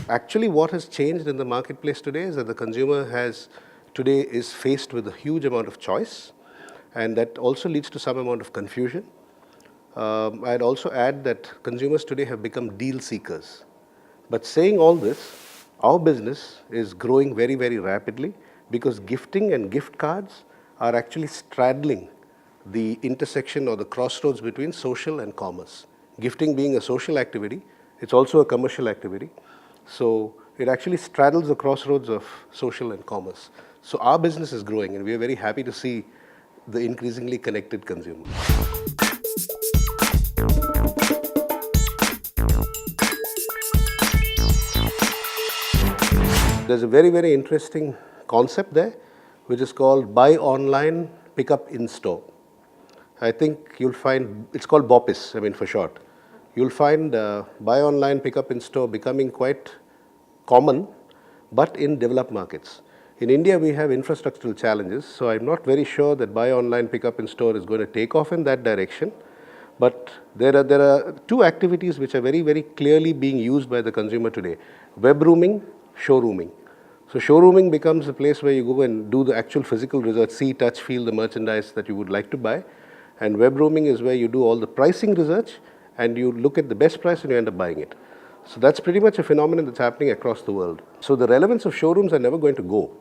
Actually, what has changed in the marketplace today is that the consumer today is faced with a huge amount of choice, and that also leads to some amount of confusion. I'd also add that consumers today have become deal seekers. But saying all this, our business is growing very, very rapidly because gifting and gift cards are actually straddling the intersection or the crossroads between social and commerce. Gifting being a social activity, it's also a commercial activity. So it actually straddles the crossroads of social and commerce. So our business is growing, and we are very happy to see the increasingly connected consumer. There's a very, very interesting concept there, which is called buy online, pick up in store. I think you'll find, it's called BOPIS, for short. You'll find buy online, pick up in store becoming quite common, but in developed markets. In India, we have infrastructural challenges, so I'm not very sure that buy online, pick up in store is going to take off in that direction. But there are two activities which are very, very clearly being used by the consumer today: web rooming, showrooming. So showrooming becomes a place where you go and do the actual physical research, see, touch, feel the merchandise that you would like to buy. And web rooming is where you do all the pricing research and you look at the best price and you end up buying it. So that's pretty much a phenomenon that's happening across the world. So the relevance of showrooms are never going to go.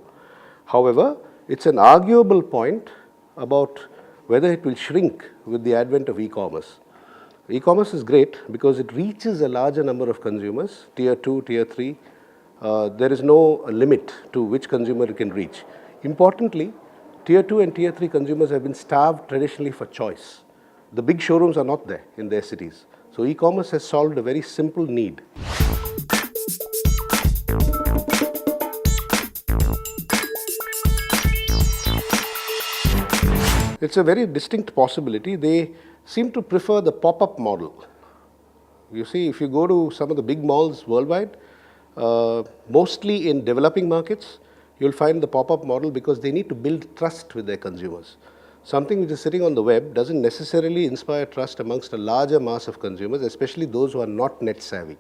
However, it's an arguable point about whether it will shrink with the advent of e-commerce. E-commerce is great because it reaches a larger number of consumers, tier 2, tier 3. There is no limit to which consumer it can reach. Importantly, tier 2 and tier 3 consumers have been starved traditionally for choice. The big showrooms are not there in their cities. So e-commerce has solved a very simple need. It's a very distinct possibility. They seem to prefer the pop-up model. You see, if you go to some of the big malls worldwide, mostly in developing markets, you'll find the pop-up model because they need to build trust with their consumers. Something which is sitting on the web doesn't necessarily inspire trust amongst a larger mass of consumers, especially those who are not net savvy.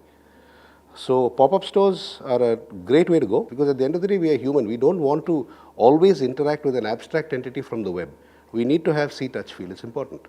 So pop-up stores are a great way to go because at the end of the day, we are human. We don't want to always interact with an abstract entity from the web. We need to have see, touch, feel. It's important.